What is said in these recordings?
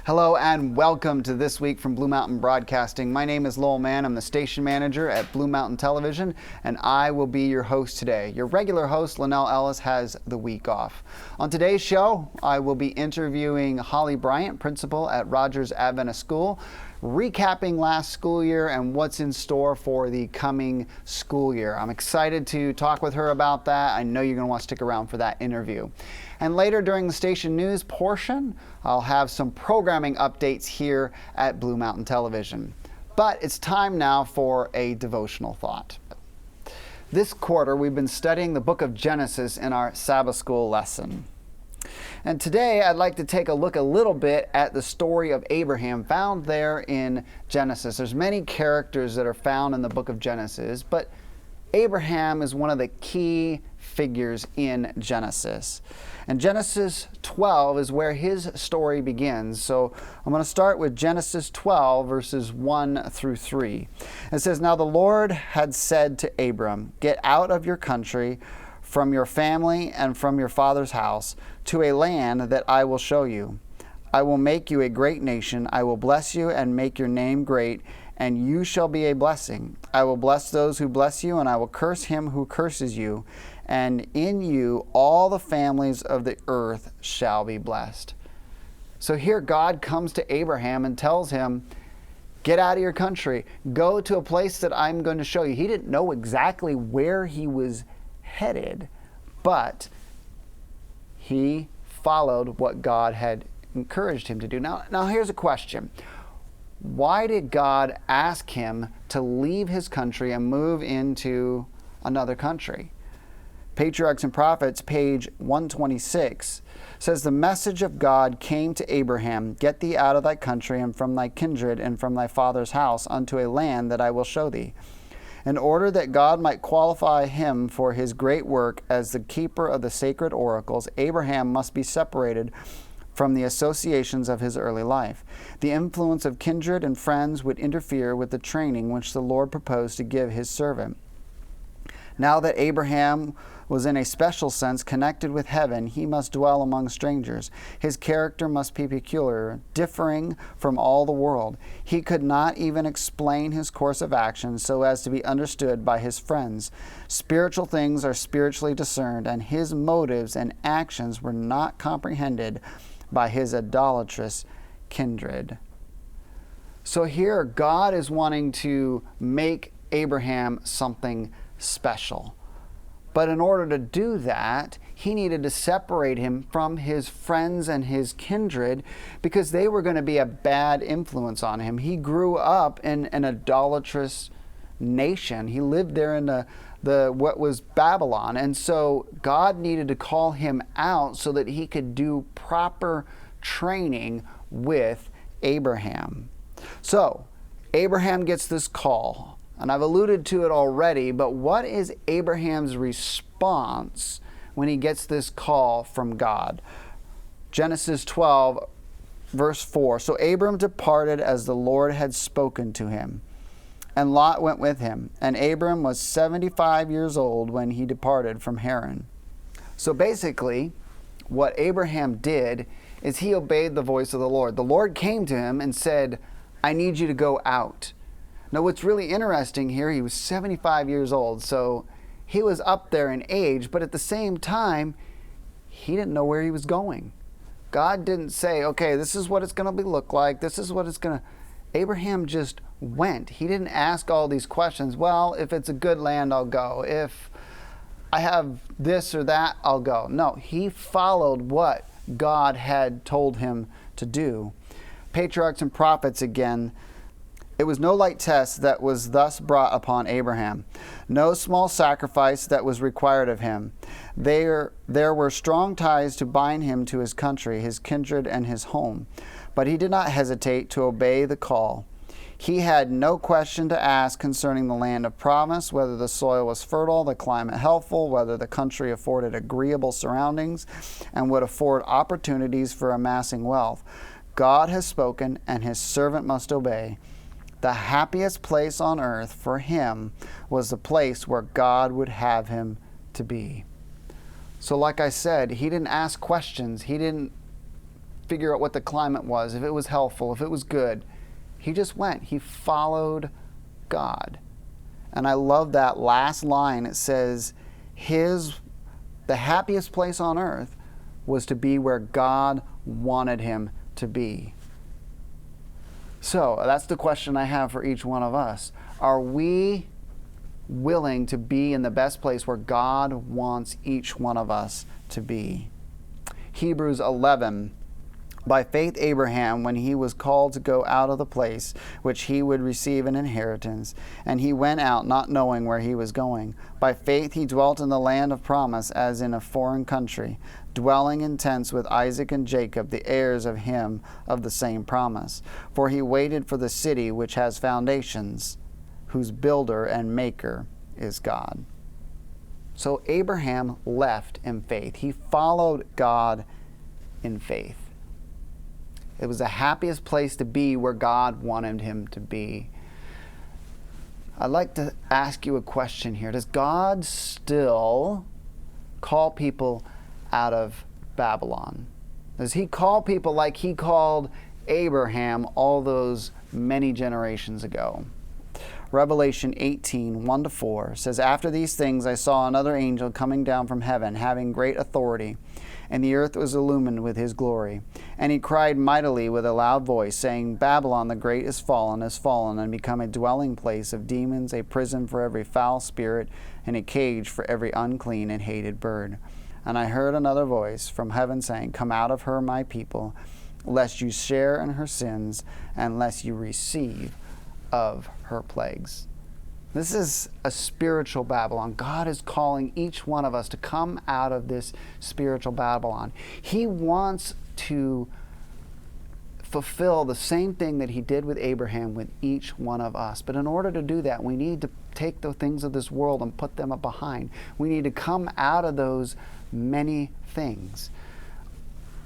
Hello and welcome to This Week from Blue Mountain Broadcasting. My name is Lowell Mann. I'm the station manager at Blue Mountain Television, and I will be your host today. Your regular host, Linnell Ellis, has the week off. On today's show, I will be interviewing Holley Bryant, principal at Rogers Adventist School, recapping last school year and what's in store for the coming school year. I'm excited to talk with her about that. I know you're going to want to stick around for that interview. And later during the station news portion, I'll have some programming updates here at Blue Mountain Television. But it's time now for a devotional thought. This quarter, we've been studying the book of Genesis in our Sabbath school lesson. And today, I'd like to take a look a little bit at the story of Abraham found there in Genesis. There's many characters that are found in the book of Genesis, but Abraham is one of the key figures in Genesis. And Genesis 12 is where his story begins. So I'm going to start with Genesis 12, verses 1 through 3. It says, "Now the Lord had said to Abram, 'Get out of your country, from your family and from your father's house, to a land that I will show you. I will make you a great nation. I will bless you and make your name great, and you shall be a blessing. I will bless those who bless you, and I will curse him who curses you. And in you all the families of the earth shall be blessed.'" So here God comes to Abraham and tells him, get out of your country. Go to a place that I'm going to show you. He didn't know exactly where he was headed, but he followed what God had encouraged him to do. Now here's a question. Why did God ask him to leave his country and move into another country? Patriarchs and Prophets, page 126, says, "The message of God came to Abraham, 'Get thee out of thy country and from thy kindred and from thy father's house unto a land that I will show thee.' In order that God might qualify him for his great work as the keeper of the sacred oracles, Abraham must be separated from the associations of his early life. The influence of kindred and friends would interfere with the training which the Lord proposed to give his servant. Now that Abraham was in a special sense connected with heaven, he must dwell among strangers. His character must be peculiar, differing from all the world. He could not even explain his course of action so as to be understood by his friends. Spiritual things are spiritually discerned, and his motives and actions were not comprehended by his idolatrous kindred." So here, God is wanting to make Abraham something special. But in order to do that, he needed to separate him from his friends and his kindred because they were going to be a bad influence on him. He grew up in an idolatrous nation. He lived there in the what was Babylon. And so God needed to call him out so that he could do proper training with Abraham. So Abraham gets this call. And I've alluded to it already, but what is Abraham's response when he gets this call from God? Genesis 12, verse 4. "So Abram departed as the Lord had spoken to him, and Lot went with him. And Abram was 75 years old when he departed from Haran." So basically, what Abraham did is he obeyed the voice of the Lord. The Lord came to him and said, "I need you to go out." Now, what's really interesting here, he was 75 years old, so he was up there in age, but at the same time, he didn't know where he was going. God didn't say, okay, this is what it's going to look like, this is what it's going to... Abraham just went. He didn't ask all these questions. Well, if it's a good land, I'll go. If I have this or that, I'll go. No, he followed what God had told him to do. Patriarchs and Prophets again. "It was no light test that was thus brought upon Abraham, no small sacrifice that was required of him. There were strong ties to bind him to his country, his kindred, and his home. But he did not hesitate to obey the call. He had no question to ask concerning the land of promise, whether the soil was fertile, the climate healthful, whether the country afforded agreeable surroundings, and would afford opportunities for amassing wealth. God has spoken, and his servant must obey. The happiest place on earth for him was the place where God would have him to be." So like I said, he didn't ask questions. He didn't figure out what the climate was, if it was helpful, if it was good. He just went. He followed God. And I love that last line. It says, the happiest place on earth was to be where God wanted him to be. So that's the question I have for each one of us. Are we willing to be in the best place where God wants each one of us to be? Hebrews 11. By faith Abraham, when he was called to go out of the place which he would receive an inheritance, and he went out not knowing where he was going. By faith he dwelt in the land of promise as in a foreign country, dwelling in tents with Isaac and Jacob, the heirs of him of the same promise. For he waited for the city which has foundations, whose builder and maker is God. So Abraham left in faith. He followed God in faith. It was the happiest place to be where God wanted him to be. I'd like to ask you a question here. Does God still call people out of Babylon? Does he call people like he called Abraham all those many generations ago? Revelation 18, 1-4 says, After these things I saw another angel coming down from heaven, having great authority, and the earth was illumined with his glory. And he cried mightily with a loud voice, saying, Babylon the great is fallen, and become a dwelling place of demons, a prison for every foul spirit, and a cage for every unclean and hated bird. And I heard another voice from heaven saying, Come out of her, my people, lest you share in her sins, and lest you receive of her plagues. This is a spiritual Babylon. God is calling each one of us to come out of this spiritual Babylon. He wants to fulfill the same thing that he did with Abraham with each one of us. But in order to do that, we need to take the things of this world and put them behind. We need to come out of those many things.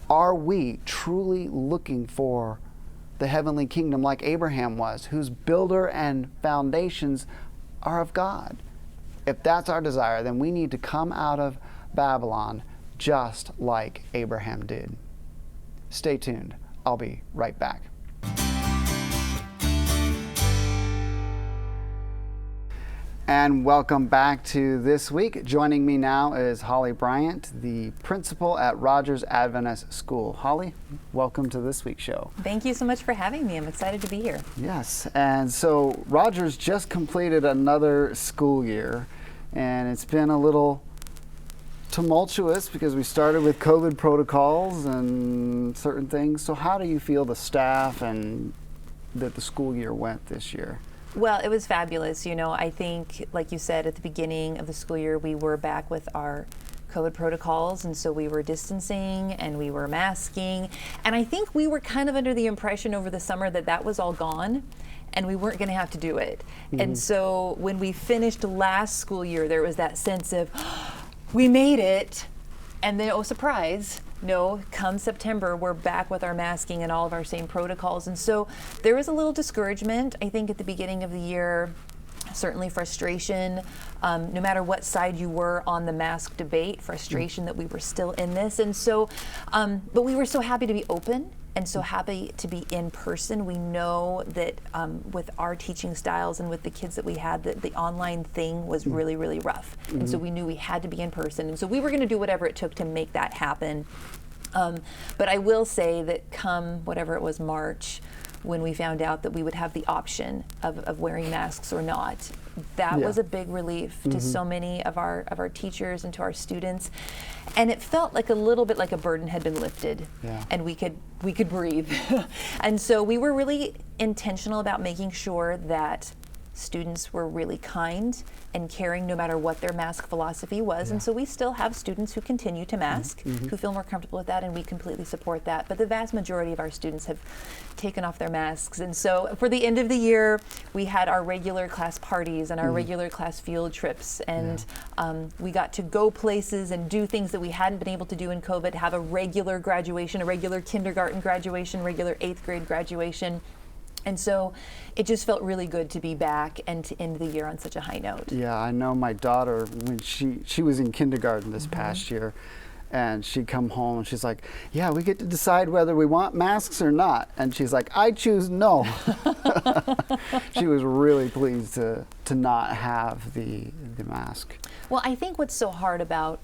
Are we truly looking for the heavenly kingdom like Abraham was, whose builder and foundations are of God? If that's our desire, then we need to come out of Babylon just like Abraham did. Stay tuned. I'll be right back. And welcome back to This Week. Joining me now is Holley Bryant, the principal at Rogers Adventist School. Holley, welcome to This Week's show. Thank you so much for having me. I'm excited to be here. Yes, and so Rogers just completed another school year, and it's been a little tumultuous because we started with COVID protocols and certain things. So how do you feel the staff and that the school year went this year? Well, it was fabulous. You know, I think, like you said, at the beginning of the school year, we were back with our COVID protocols, and so we were distancing and we were masking. And I think we were kind of under the impression over the summer that that was all gone and we weren't going to have to do it. Mm-hmm. And so when we finished last school year, there was that sense of, we made it. And then, oh, surprise. No, come September, we're back with our masking and all of our same protocols. And so there was a little discouragement, I think, at the beginning of the year, certainly frustration, no matter what side you were on the mask debate, frustration that we were still in this. And so, but we were so happy to be open and so happy to be in person. We know that with our teaching styles and with the kids that we had, that the online thing was really, really rough. Mm-hmm. And so we knew we had to be in person. And so we were going to do whatever it took to make that happen. But I will say that come whatever it was, March, when we found out that we would have the option of wearing masks or not, that was a big relief to so many of our teachers and to our students. And it felt like a little bit like a burden had been lifted, and we could breathe. And so we were really intentional about making sure that students were really kind and caring no matter what their mask philosophy was. And so we still have students who continue to mask, who feel more comfortable with that, and we completely support that. But the vast majority of our students have taken off their masks. And so for the end of the year, we had our regular class parties and our regular class field trips. And we got to go places and do things that we hadn't been able to do in COVID, have a regular graduation, a regular kindergarten graduation, regular 8th grade graduation. And so it just felt really good to be back and to end the year on such a high note. Yeah, I know my daughter, when she was in kindergarten this past year, And she'd come home and she's like, yeah, we get to decide whether we want masks or not. And she's like, I choose no. She was really pleased to not have the mask. Well, I think what's so hard about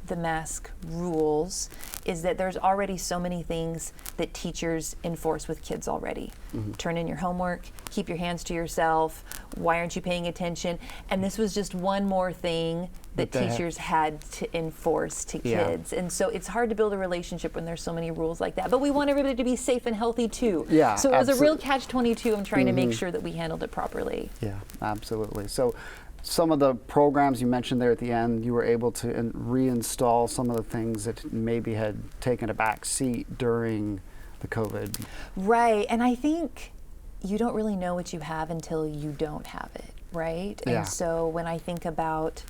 the mask rules is that there's already so many things that teachers enforce with kids already. Turn in your homework, keep your hands to yourself, why aren't you paying attention? And this was just one more thing that teachers had to enforce to kids. And so it's hard to build a relationship when there's so many rules like that. But we want everybody to be safe and healthy too. Yeah, so it was a real catch-22. I'm trying to make sure that we handled it properly. Yeah, absolutely. So some of the programs you mentioned there at the end, you were able to reinstall some of the things that maybe had taken a back seat during the COVID. Right, and I think you don't really know what you have until you don't have it, right? Yeah. And so when I think about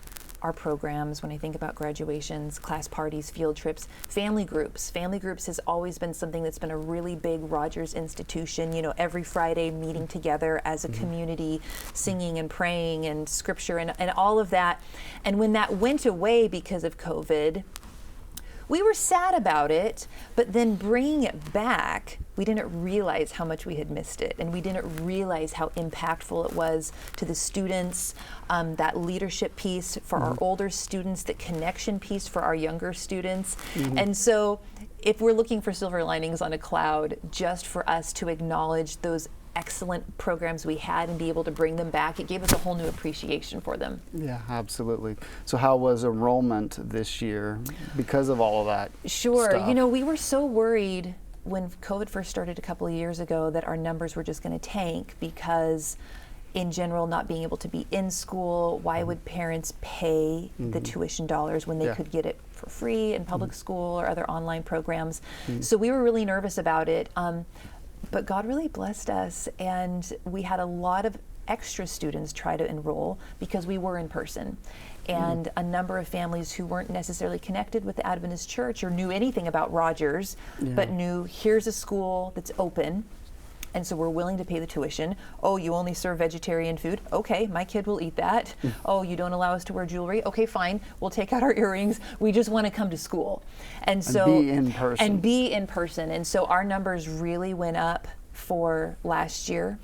our programs, when I think about graduations, class parties, field trips, family groups has always been something that's been a really big Rogers institution. You know, every Friday meeting together as a community, singing and praying and scripture and all of that. And when that went away because of COVID, we were sad about it, but then bringing it back, we didn't realize how much we had missed it, and we didn't realize how impactful it was to the students, that leadership piece for our older students, the connection piece for our younger students. And so if we're looking for silver linings on a cloud, just for us to acknowledge those excellent programs we had and be able to bring them back, it gave us a whole new appreciation for them. Yeah, absolutely. So how was enrollment this year because of all of that? Sure. Stuff? You know, we were so worried when COVID first started a couple of years ago that our numbers were just going to tank because in general, not being able to be in school, why would parents pay the tuition dollars when they could get it for free in public school or other online programs? So we were really nervous about it. But God really blessed us, and we had a lot of extra students try to enroll because we were in person. And a number of families who weren't necessarily connected with the Adventist Church or knew anything about Rogers, but knew here's a school that's open, and so we're willing to pay the tuition. Oh, you only serve vegetarian food? Okay, my kid will eat that. Oh, you don't allow us to wear jewelry? Okay, fine, we'll take out our earrings. We just want to come to school. And be in person. And be in person. And so our numbers really went up for last year.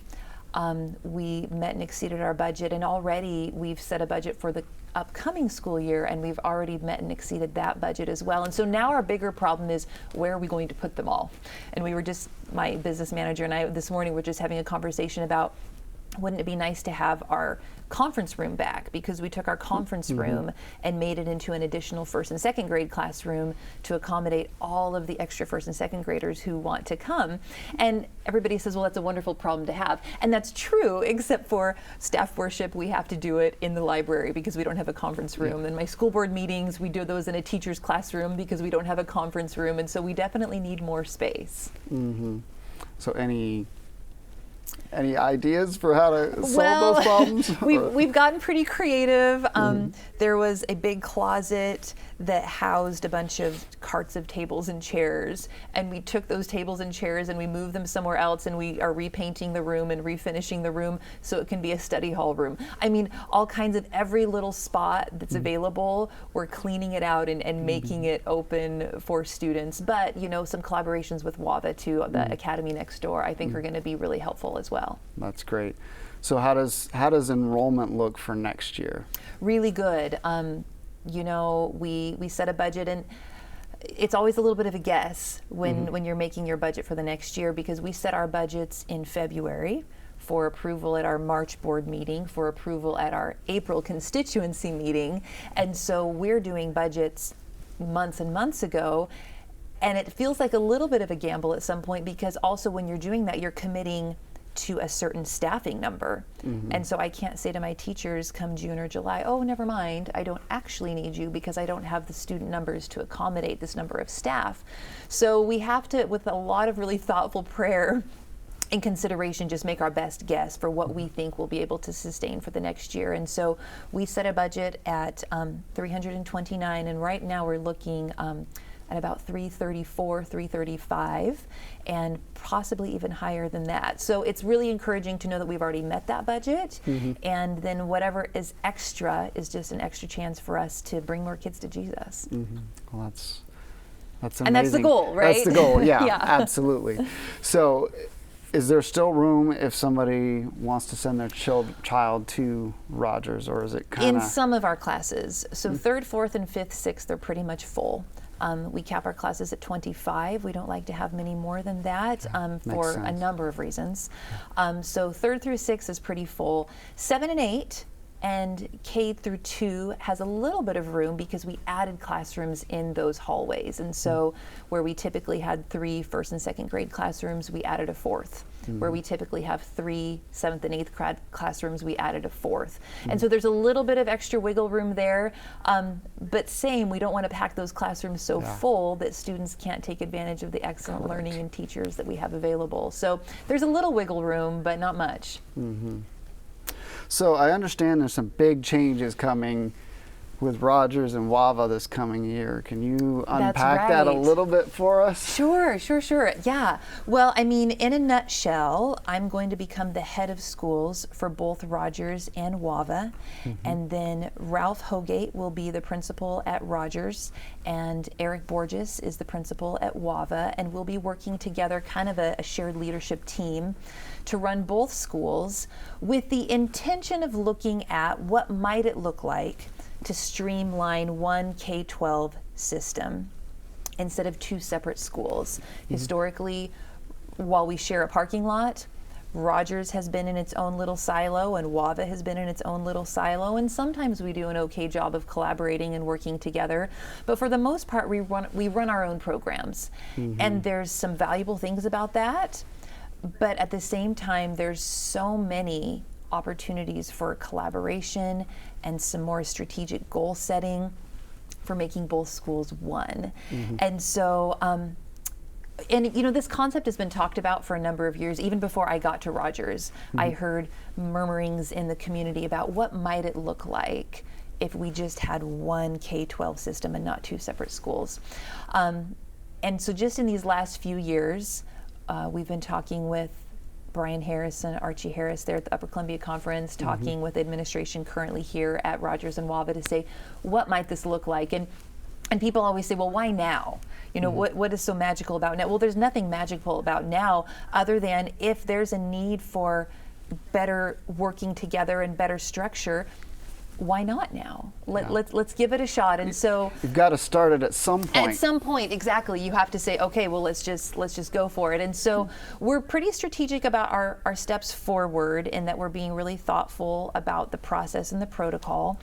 We met and exceeded our budget, and already we've set a budget for the upcoming school year, and we've already met and exceeded that budget as well. And so now our bigger problem is, where are we going to put them all? And we were just, my business manager and I this morning were just having a conversation about, wouldn't it be nice to have our conference room back, because we took our conference room and made it into an additional first and second grade classroom to accommodate all of the extra first and second graders who want to come. And everybody says, well, that's a wonderful problem to have. And that's true, except for staff worship, we have to do it in the library because we don't have a conference room. And my school board meetings, we do those in a teacher's classroom because we don't have a conference room. And so we definitely need more space. So any ideas for how to solve those problems? We've gotten pretty creative. There was a big closet that housed a bunch of carts of tables and chairs, and we took those tables and chairs and we moved them somewhere else, and we are repainting the room and refinishing the room so it can be a study hall room. I mean, all kinds of every little spot that's available, we're cleaning it out and making it open for students. But, you know, some collaborations with WAVA too, the academy next door, I think are going to be really helpful as well. That's great. So how does enrollment look for next year? Really good. You know, we set a budget, and it's always a little bit of a guess when you're making your budget for the next year, because we set our budgets in February for approval at our March board meeting, for approval at our April constituency meeting. And so we're doing budgets months and months ago. And it feels like a little bit of a gamble at some point, because also when you're doing that, you're committing to a certain staffing number. And so I can't say to my teachers come June or July, oh, never mind, I don't actually need you because I don't have the student numbers to accommodate this number of staff. So we have to, with a lot of really thoughtful prayer and consideration, just make our best guess for what we think we'll be able to sustain for the next year. And so we set a budget at 329, and right now we're looking at about 334, 335, and possibly even higher than that. So it's really encouraging to know that we've already met that budget, and then whatever is extra is just an extra chance for us to bring more kids to Jesus. Well, That's amazing. And that's the goal, right? That's the goal, yeah, Yeah. absolutely. So is there still room if somebody wants to send their child to Rogers, or is it kind In of... some of our classes. So 3rd, 4th, and 5th, 6th, they're pretty much full. We cap our classes at 25. We don't like to have many more than that for a number of reasons. So 3rd through 6th is pretty full. 7 and 8 and K through 2 has a little bit of room because we added classrooms in those hallways. And so where we typically had 3 1st and 2nd grade classrooms, we added a 4th. Where we typically have 3 7th and 8th classrooms, we added a 4th. And so there's a little bit of extra wiggle room there, but we don't want to pack those classrooms so full that students can't take advantage of the excellent learning and teachers that we have available. So there's a little wiggle room, but not much. So I understand there's some big changes coming with Rogers and WAVA this coming year. Can you unpack that a little bit for us? Sure. Yeah. Well, I mean, in a nutshell, I'm going to become the head of schools for both Rogers and WAVA. And then Ralph Hogate will be the principal at Rogers, and Eric Borges is the principal at WAVA, and we'll be working together, kind of a shared leadership team, to run both schools with the intention of looking at what might it look like to streamline one K-12 system instead of 2 separate schools. Historically, while we share a parking lot, Rogers has been in its own little silo and WAVA has been in its own little silo, and sometimes we do an okay job of collaborating and working together, but for the most part we run our own programs. And there's some valuable things about that, but at the same time there's so many opportunities for collaboration and some more strategic goal setting for making both schools one. And so, and you know, this concept has been talked about for a number of years. Even before I got to Rogers, I heard murmurings in the community about what might it look like if we just had one K-12 system and not 2 separate schools. And so just in these last few years, we've been talking with Brian Harris and Archie Harris there at the Upper Columbia Conference, talking with administration currently here at Rogers and WAVA to say, what might this look like? And people always say, well, why now? You know, what is so magical about now? Well, there's nothing magical about now other than if there's a need for better working together and better structure, why not now? Let's give it a shot. And so you've got to start it at some point. At some point, exactly. You have to say, okay, well, let's just go for it. And so we're pretty strategic about our steps forward in that we're being really thoughtful about the process and the protocol.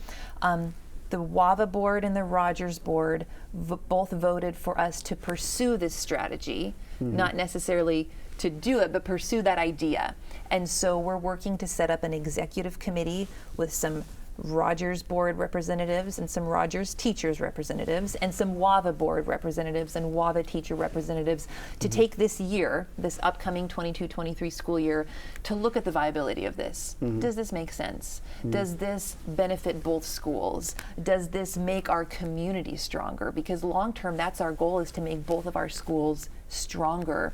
The WAVA board and the Rogers board both voted for us to pursue this strategy, not necessarily to do it, but pursue that idea. And so we're working to set up an executive committee with some Rogers board representatives and some Rogers teachers representatives and some WAVA board representatives and WAVA teacher representatives to take this year, this upcoming 22-23 school year, to look at the viability of this. Does this make sense? Does this benefit both schools? Does this make our community stronger? Because long term, that's our goal, is to make both of our schools stronger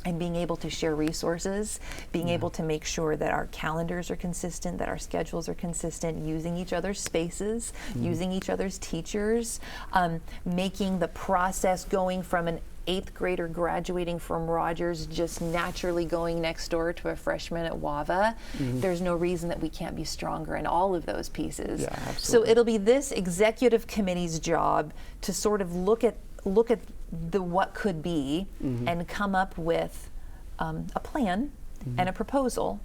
and being able to share resources, being able to make sure that our calendars are consistent, that our schedules are consistent, using each other's spaces, using each other's teachers, making the process going from an 8th grader graduating from Rogers just naturally going next door to a freshman at WAVA. There's no reason that we can't be stronger in all of those pieces. So it'll be this executive committee's job to sort of look at the what could be and come up with a plan and a proposal.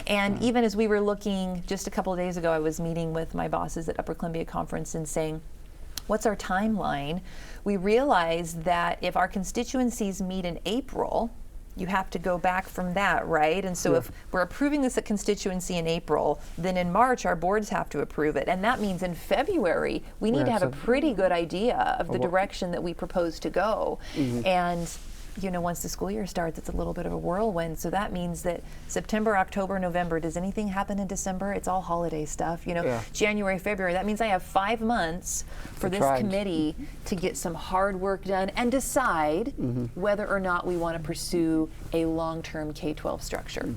And even as we were looking, just a couple of days ago, I was meeting with my bosses at Upper Columbia Conference and saying, what's our timeline? We realized that if our constituencies meet in April, you have to go back from that, right? And so if we're approving this at constituency in April, then in March our boards have to approve it. And that means in February, we need to have a pretty good idea of the direction that we propose to go. And you know, once the school year starts, it's a little bit of a whirlwind. So that means that September, October, November, does anything happen in December? It's all holiday stuff. You know, January, February, that means I have 5 months for this committee to get some hard work done and decide whether or not we want to pursue a long-term K-12 structure.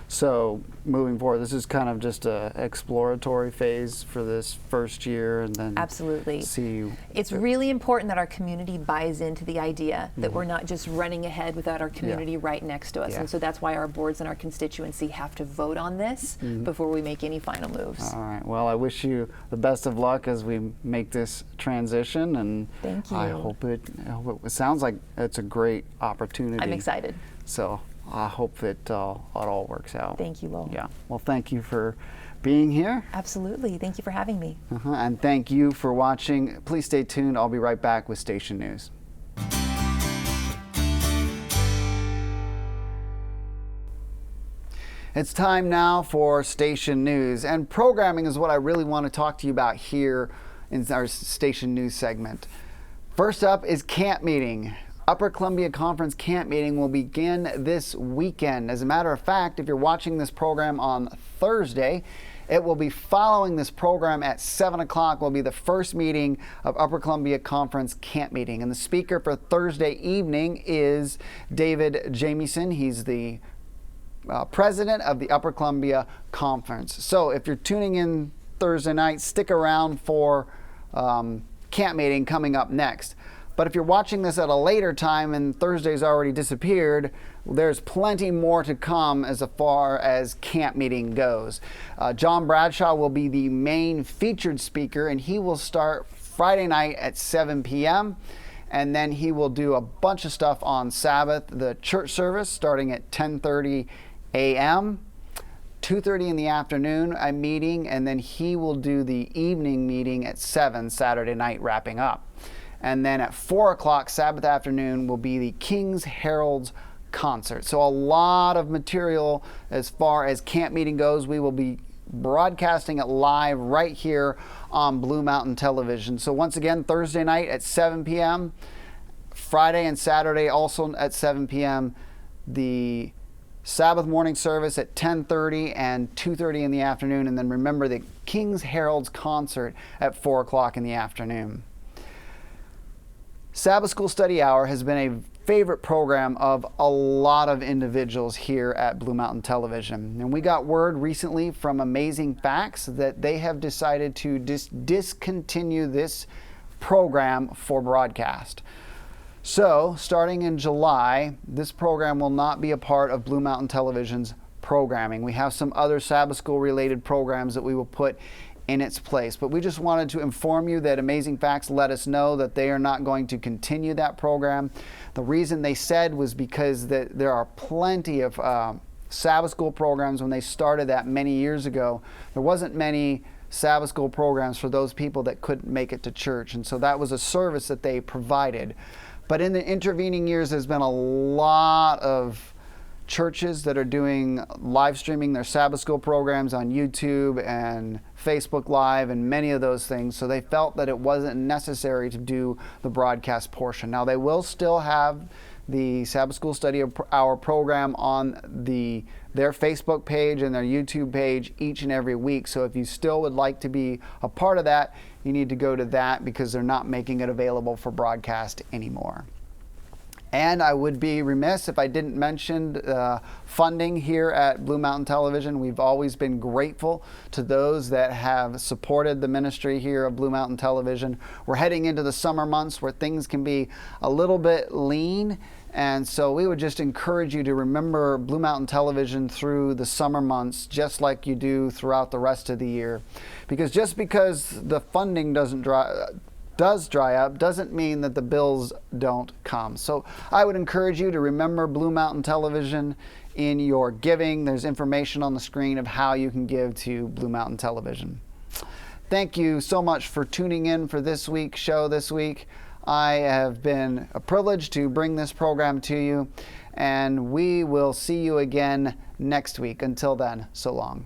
So moving forward, this is kind of just a exploratory phase for this first year, and then Absolutely. see. It's really important that our community buys into the idea that we're not just running ahead without our community right next to us. Yeah. And so that's why our boards and our constituency have to vote on this before we make any final moves. All right. Well, I wish you the best of luck as we make this transition, and Thank you. I hope it sounds like it's a great opportunity. I'm excited. So I hope it all works out. Thank you, Lowell. Yeah. Well, thank you for being here. Absolutely. Thank you for having me. And thank you for watching. Please stay tuned. I'll be right back with Station News. It's time now for Station News, and programming is what I really want to talk to you about here in our Station News segment. First up is camp meeting. Upper Columbia Conference camp meeting will begin this weekend. As a matter of fact, if you're watching this program on Thursday, it will be following this program at 7 o'clock will be the first meeting of Upper Columbia Conference camp meeting. And the speaker for Thursday evening is David Jamieson. He's the president of the Upper Columbia Conference. So if you're tuning in Thursday night, stick around for camp meeting coming up next. But if you're watching this at a later time and Thursday's already disappeared, there's plenty more to come as far as camp meeting goes. John Bradshaw will be the main featured speaker, and he will start Friday night at 7 p.m. And then he will do a bunch of stuff on Sabbath, the church service starting at 10:30 a.m., 2:30 in the afternoon, a meeting, and then he will do the evening meeting at 7 Saturday night, wrapping up. And then at 4 o'clock Sabbath afternoon will be the King's Herald's concert. So a lot of material as far as camp meeting goes. We will be broadcasting it live right here on Blue Mountain Television. So once again, Thursday night at 7 p.m., Friday and Saturday also at 7 p.m., the Sabbath morning service at 10:30 and 2:30 in the afternoon, and then remember the King's Herald's concert at 4 o'clock in the afternoon. Sabbath School Study Hour has been a favorite program of a lot of individuals here at Blue Mountain Television. And we got word recently from Amazing Facts that they have decided to discontinue this program for broadcast. So, starting in July, this program will not be a part of Blue Mountain Television's programming. We have some other Sabbath School related programs that we will put in its place. But we just wanted to inform you that Amazing Facts let us know that they are not going to continue that program. The reason they said was because there are plenty of Sabbath School programs. When they started that many years ago, there wasn't many Sabbath School programs for those people that couldn't make it to church. And so that was a service that they provided. But in the intervening years, there's been a lot of churches that are doing live streaming their Sabbath School programs on YouTube and Facebook Live and many of those things. So they felt that it wasn't necessary to do the broadcast portion. Now they will still have the Sabbath School Study Hour program on their Facebook page and their YouTube page each and every week. So if you still would like to be a part of that, you need to go to that because they're not making it available for broadcast anymore. And I would be remiss if I didn't mention funding here at Blue Mountain Television. We've always been grateful to those that have supported the ministry here of Blue Mountain Television. We're heading into the summer months where things can be a little bit lean. And so we would just encourage you to remember Blue Mountain Television through the summer months, just like you do throughout the rest of the year. Because just because the funding does dry up doesn't mean that the bills don't come. So I would encourage you to remember Blue Mountain Television in your giving. There's information on the screen of how you can give to Blue Mountain Television. Thank you so much for tuning in for this week's show this week. I have been a privilege to bring this program to you, and we will see you again next week. Until then, so long.